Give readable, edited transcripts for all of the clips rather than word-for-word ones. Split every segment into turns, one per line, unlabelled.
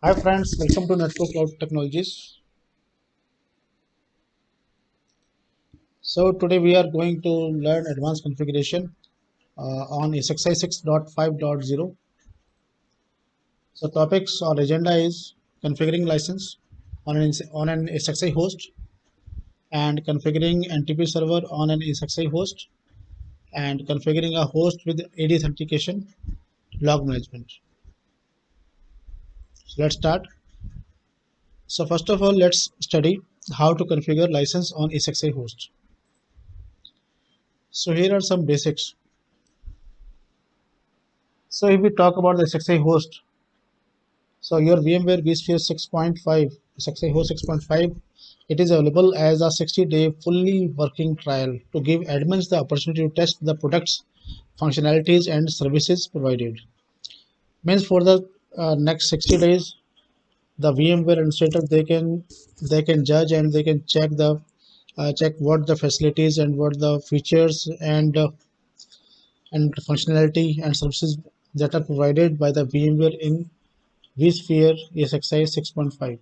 Hi friends, welcome to Network Cloud Technologies. So today we are going to learn advanced configuration on SXI 6.5.0. So topics or agenda is configuring license on an SXI host and configuring NTP server on an SXI host and configuring a host with AD authentication, log management. So let's start. So first of all, let's study how to configure license on SXI host. So here are some basics. So if we talk about the SXI host, so your VMware vSphere 6.5, SXI host 6.5, it is available as a 60-day fully working trial to give admins the opportunity to test the product's functionalities and services provided. Means for the next 60 days, the VMware administrator they can judge and they can check what the facilities and what the features and functionality and services that are provided by the VMware in vSphere ESXi 6.5.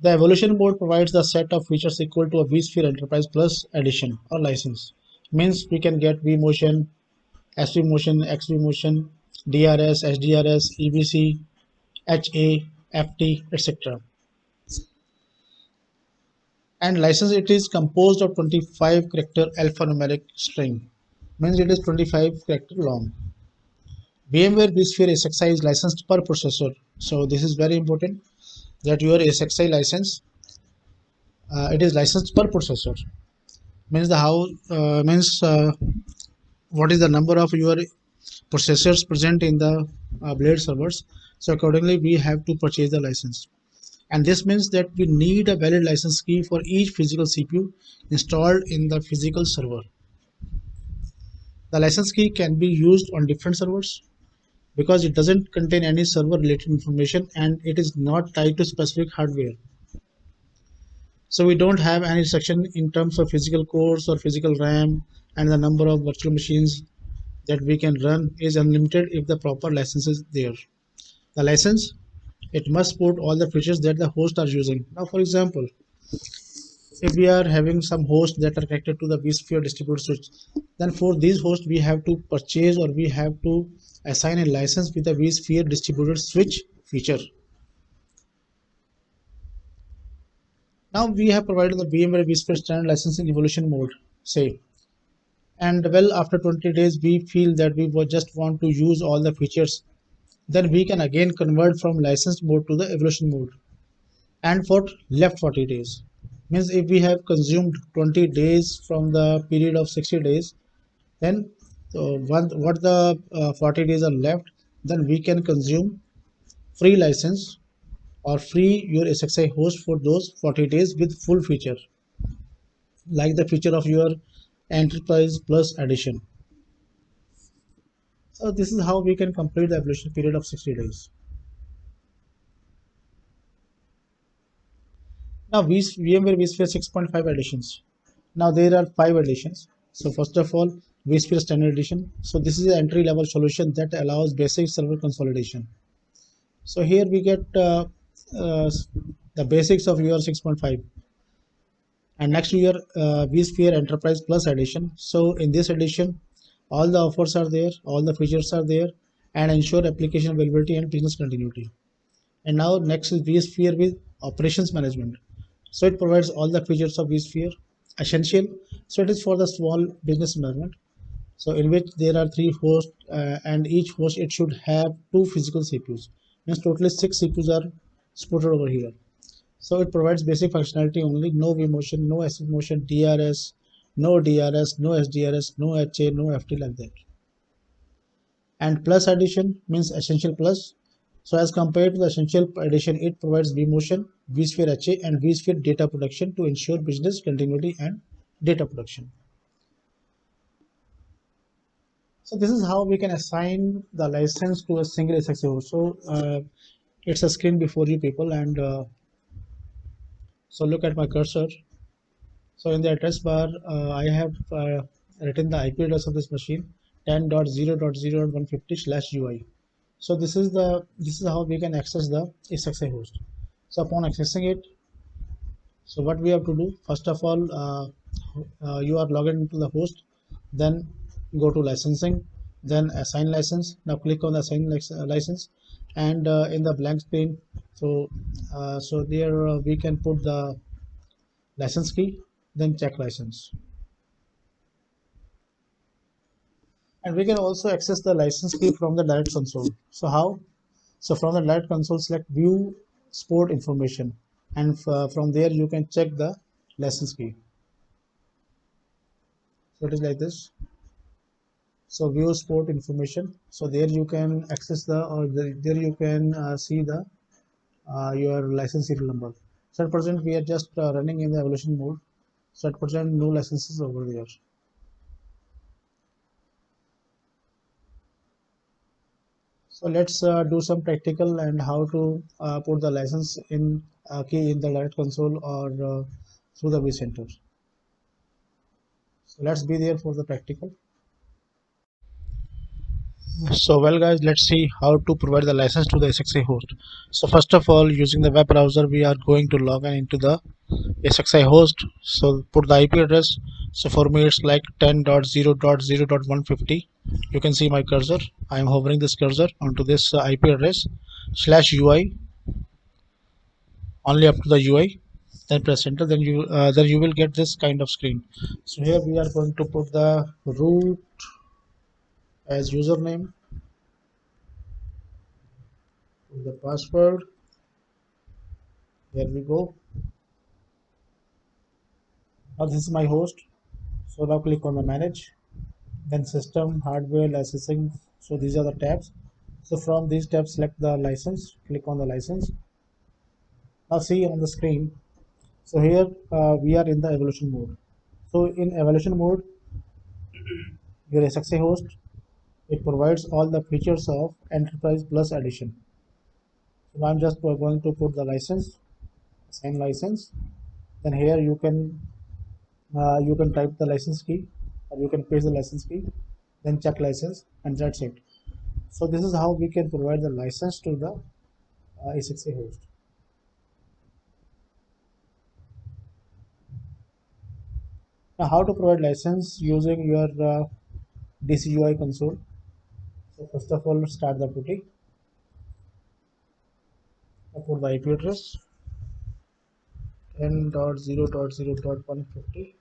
The evolution mode provides the set of features equal to a vSphere Enterprise Plus edition or license. Means we can get vMotion, SVMotion, XVMotion, DRS, SDRS, EBC, HA, FT, etc. And license it is composed of 25 character alphanumeric string. Means it is 25 character long. VMware vSphere ESXi is licensed per processor. So this is very important that your ESXi license it is licensed per processor. Means the how means what is the number of your processors present in the blade servers. So accordingly we have to purchase the license, and this means that we need a valid license key for each physical CPU installed in the physical server. The license key can be used on different servers because it doesn't contain any server related information and it is not tied to specific hardware. So we don't have any restriction in terms of physical cores or physical RAM, and the number of virtual machines that we can run is unlimited if the proper license is there. The license, it must support all the features that the host are using. Now for example, if we are having some hosts that are connected to the vSphere distributed switch, then for these hosts we have to purchase or we have to assign a license with the vSphere distributed switch feature. Now we have provided the VMware vSphere standard licensing evolution mode, say, and well after 20 days we feel that we just want to use all the features, then we can again convert from licensed mode to the evolution mode. And for left 40 days, means if we have consumed 20 days from the period of 60 days, then what the 40 days are left, then we can consume free license or free your SXI host for those 40 days with full feature, like the feature of your enterprise plus edition. So this is how we can complete the evolution period of 60 days. Now VMware vSphere 6.5 editions. Now there are 5 editions. So first of all, vSphere Standard Edition. So this is an entry level solution that allows basic server consolidation. So here we get uh, the basics of your 6.5. And next to your vSphere Enterprise Plus edition. So in this edition, all the offers are there, all the features are there, and ensure application availability and business continuity. And now next is vSphere with operations management. So it provides all the features of vSphere Essential. So it is for the small business environment. So in which there are 3 hosts and each host it should have 2 physical CPUs. Means totally 6 CPUs are supported over here. So it provides basic functionality only, no vMotion, no SVMotion, DRS, no DRS, no SDRS, no HA, no FT like that. And Plus Edition means Essential Plus. So as compared to the Essential Edition, it provides vMotion, vSphere HA, and vSphere data protection to ensure business continuity and data protection. So this is how we can assign the license to a single SXO host. So it's a screen before you people, and so look at my cursor. So in the address bar, I have written the IP address of this machine 10.0.0.150/UI. So this is how we can access the SXI host. So upon accessing it, so what we have to do, first of all, you are logged into the host, then go to licensing, then assign license. Now click on the assign license, and in the blank screen, so there we can put the license key, then check license, and we can also access the license key from the direct console. So how? So from the direct console, select view sport information, and from there you can check the license key. So it is like this. So view sport information. So there you can access there you can see the your license serial number. So at present we are just running in the evaluation mode. So at present no licenses over there. So let's do some practical and how to put the license in key in the direct console or through the vCenter. So let's be there for the practical. So well guys, let's see how to provide the license to the SXI host. So first of all, using the web browser, we are going to log in into the SXI host. So put the IP address. So for me it's like 10.0.0.150. You can see my cursor. I am hovering this cursor onto this IP address /UI, only up to the UI. Then press enter. Then you will get this kind of screen. So here we are going to put the root as username, the password. There we go. Now this is my host. So now click on the manage, then system, hardware, licensing. So these are the tabs. So from these tabs, select the license, click on the license. Now see on the screen. So here we are in the evaluation mode. So in evaluation mode, your SXI host, it provides all the features of Enterprise Plus Edition. So now I'm just going to put the license, assign license. Then here you can type the license key or you can paste the license key, then check license, and that's it. So this is how we can provide the license to the SXI host. Now how to provide license using your DCUI console. So first of all, start the putty. Put the IP address 10.0.0.150,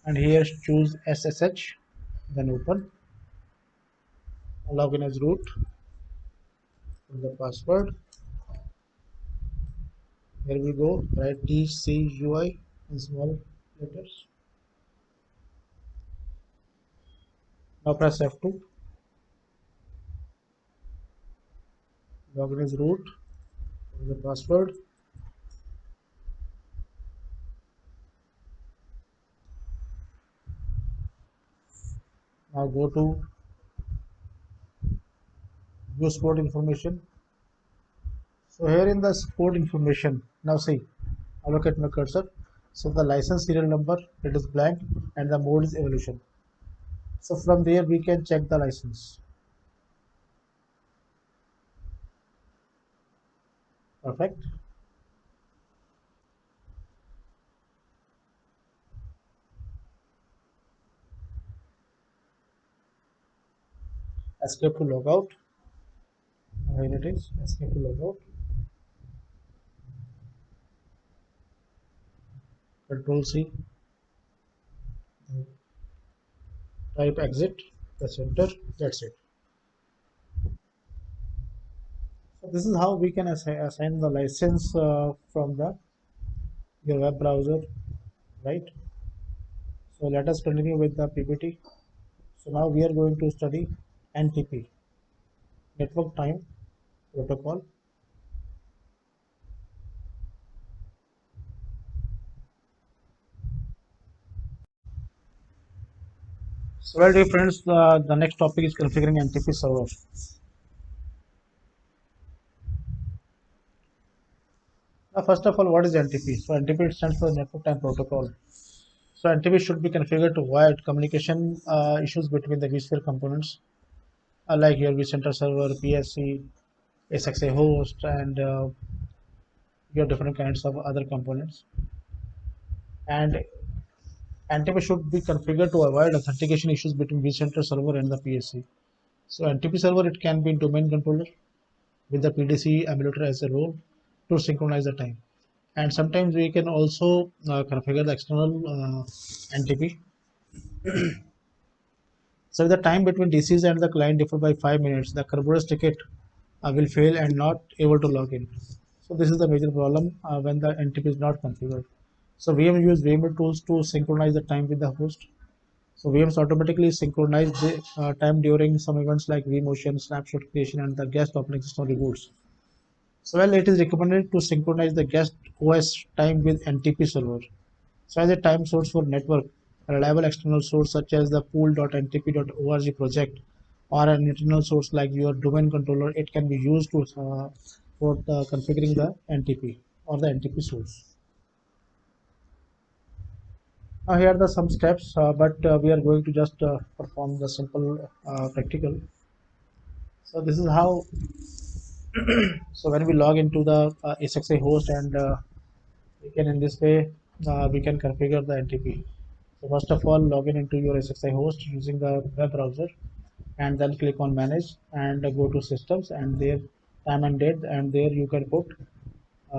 and here choose SSH, then open. Login as root, put the password. Here we go, write DCUI in small letters. Now press F2. Login as root, put the password. Now go to view sport information. So here in the sport information, now see, I look at my cursor. So the license serial number, it is blank, and the mode is evolution. So from there we can check the license. Perfect. Escape to logout. Here it is. Escape to logout. Control C. Type exit. Press enter. That's it. So this is how we can assign the license from the your web browser, right? So let us continue with the PPT. So now we are going to study NTP, Network Time Protocol. So well, dear friends, the next topic is configuring NTP server. Now, first of all, what is NTP? So NTP stands for Network Time Protocol. So NTP should be configured to avoid communication issues between the vSphere components. like your vCenter server, PSC, SXA host, and your different kinds of other components. And NTP should be configured to avoid authentication issues between vCenter server and the PSC. So NTP server, it can be domain controller with the PDC emulator as a role to synchronize the time. And sometimes we can also configure the external NTP. So if the time between DCs and the client differ by 5 minutes, the Kerberos ticket will fail and not able to log in. So this is the major problem when the NTP is not configured. So VM use VMware tools to synchronize the time with the host. So VMs automatically synchronize the time during some events like vMotion, snapshot creation, and the guest operating system reboots. So well, it is recommended to synchronize the guest OS time with NTP server. So as a time source for network, a reliable external source such as the pool.ntp.org project or an internal source like your domain controller, it can be used to for configuring the NTP or the NTP source. Now here are the some steps, but we are going to just perform the simple practical. So this is how. So when we log into the SXA host and we can in this way we can configure the NTP. So first of all, log in into your SXI host using the web browser, and then click on manage and go to systems, and there time and date, and there you can put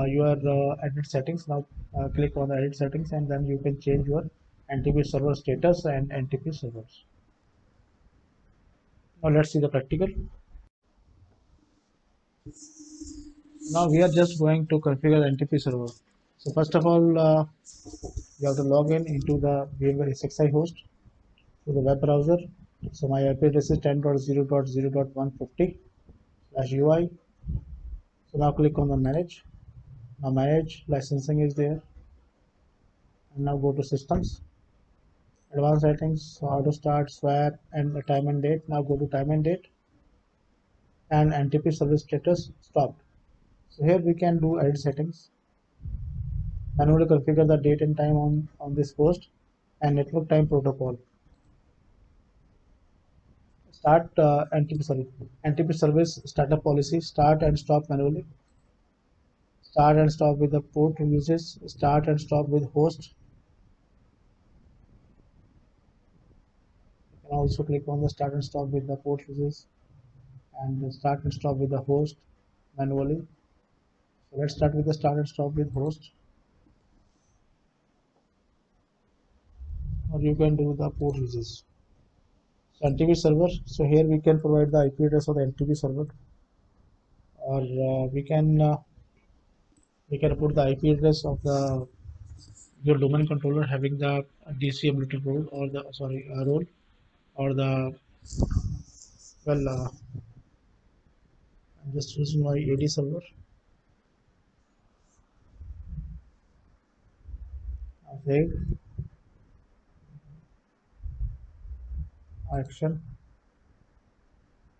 your edit settings. Now click on the edit settings, and then you can change your NTP server status and NTP servers. Now let's see the practical. Now we are just going to configure the NTP server. So first of all, you have to log in into the VMware SXI host to the web browser. So my IP address is 10.0.0.150/UI. So now click on the manage. Now manage licensing is there. And now go to systems, advanced settings, so auto start, swap, and the time and date. Now go to time and date, and NTP service status stopped. So here we can do edit settings. Manually configure the date and time on this host and network time protocol. Start NTP service. NTP service startup policy, start and stop manually. Start and stop with the port uses. Start and stop with host. You can also click on the start and stop with the port uses, and start and stop with the host manually. So let's start with the start and stop with host, or you can do the port uses. So NTP server. So here we can provide the IP address of the NTP server, or we can put the IP address of the your domain controller having the DC emulator role, or the role, or the well I'm just using my AD server. Save action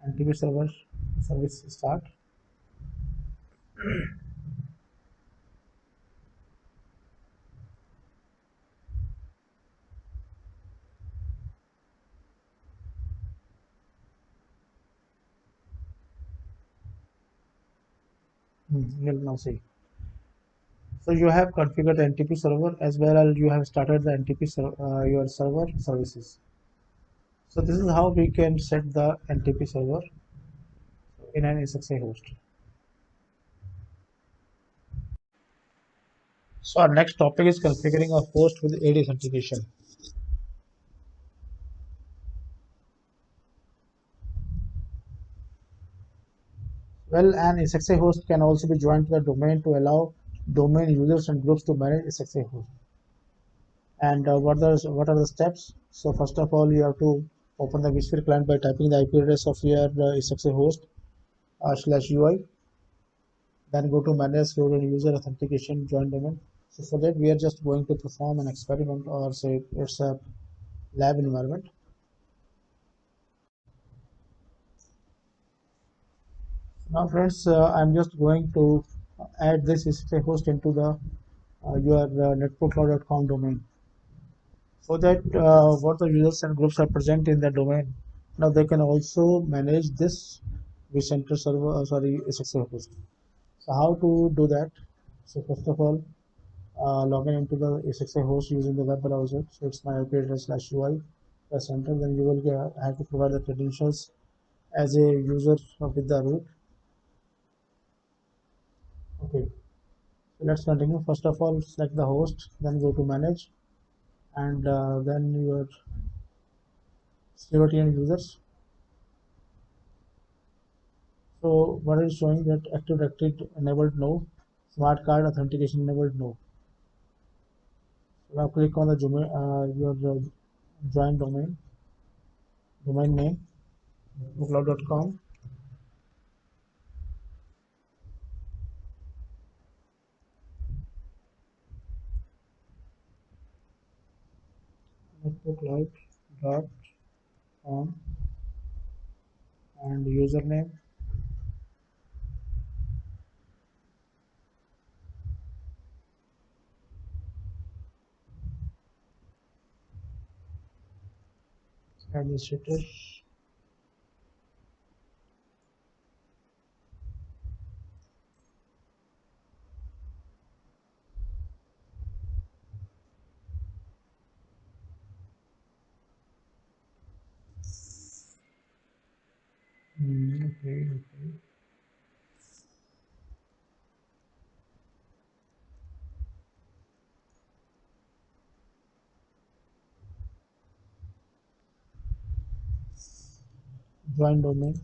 NTP server service start. You'll now see. So you have configured the NTP server as well as you have started the NTP your server services. So this is how we can set the NTP server in an SXA host. So our next topic is configuring a host with AD authentication. Well, an SXA host can also be joined to the domain to allow domain users and groups to manage SXA host. And what are the steps? So first of all, you have to open the vSphere client by typing the IP address of your SXA host /UI. Then go to manage your user authentication join domain. So for that, we are just going to perform an experiment, or say it's a lab environment. Now friends, I'm just going to add this SSA host into the your netprocloud.com domain, so that what the users and groups are present in the domain, Now they can also manage this vCenter server, SXI host. So how to do that? So first of all, log in into the SXI host using the web browser. So it's my IP address /UI press enter. Then you will have to provide the credentials as a user with the root. Okay, so let's continue. First of all, select the host, then go to manage, and then your security and users. So what is showing that Active Directory enabled no, smart card authentication enabled no. So now click on the your join domain name, cloud.com. Cloud.com and username. Administrator. Okay. Join domain.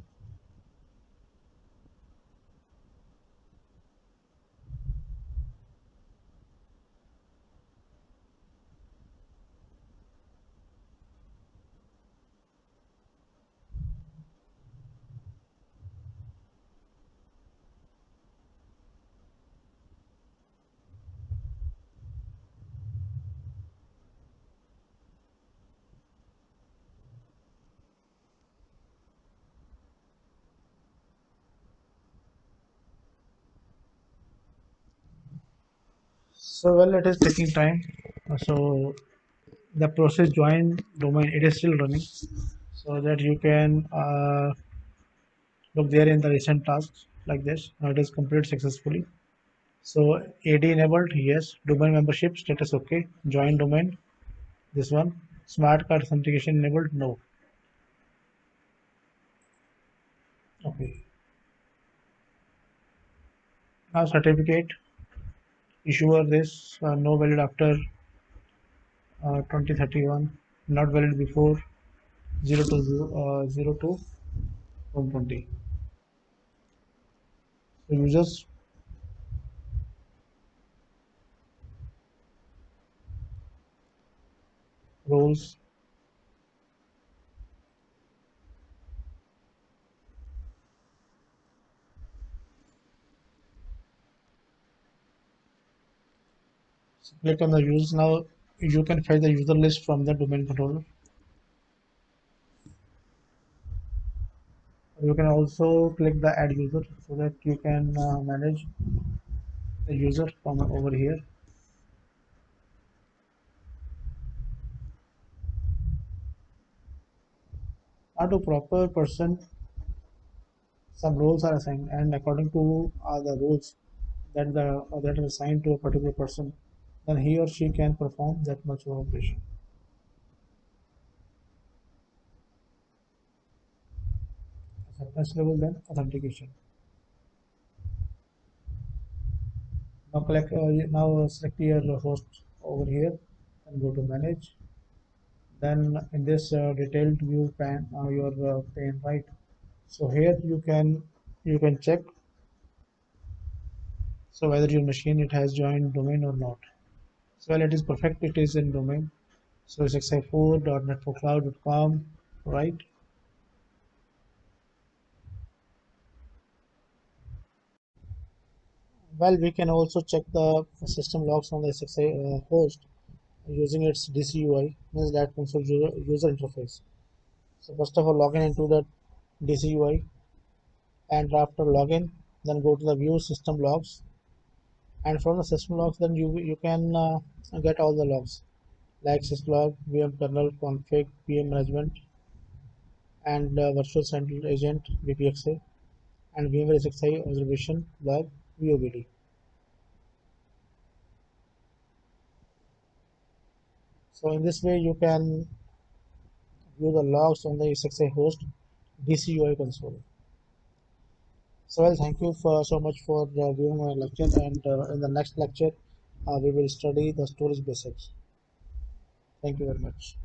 So well, it is taking time. So the process join domain, it is still running, so that you can look there in the recent tasks like this. Now it is completed successfully. So AD enabled, yes. Domain membership status okay. Join domain, this one. Smart card authentication enabled, no. Okay. Now certificate issuer this no valid after 2031, not valid before 0 to 120. So users roles. So click on the users. Now you can fetch the user list from the domain controller. You can also click the add user so that you can manage the user from over here. Now to proper person, some roles are assigned, and according to the roles that are assigned to a particular person, then he or she can perform that much of operation. Acceptance level, then authentication. Now select your host over here and go to manage. Then in this detailed view pan, your pane, right? So here you can check so whether your machine it has joined domain or not. So well, it is perfect. It is in domain. So it's xi4.netforcloud.com, right? Well, we can also check the system logs on the SXI host using its DCUI, means that console user interface. So first of all, log in into the DCUI, and after login, then go to the view system logs, and from the system logs, then you can get all the logs like syslog, VM kernel, config, VM management, and Virtual Central Agent VPXA, and VMware SXI Observation Log VOBD. So in this way, you can view the logs on the SXI host DCUI console. So well, thank you for so much for viewing my lecture, and in the next lecture, we will study the storage basics. Thank you very much.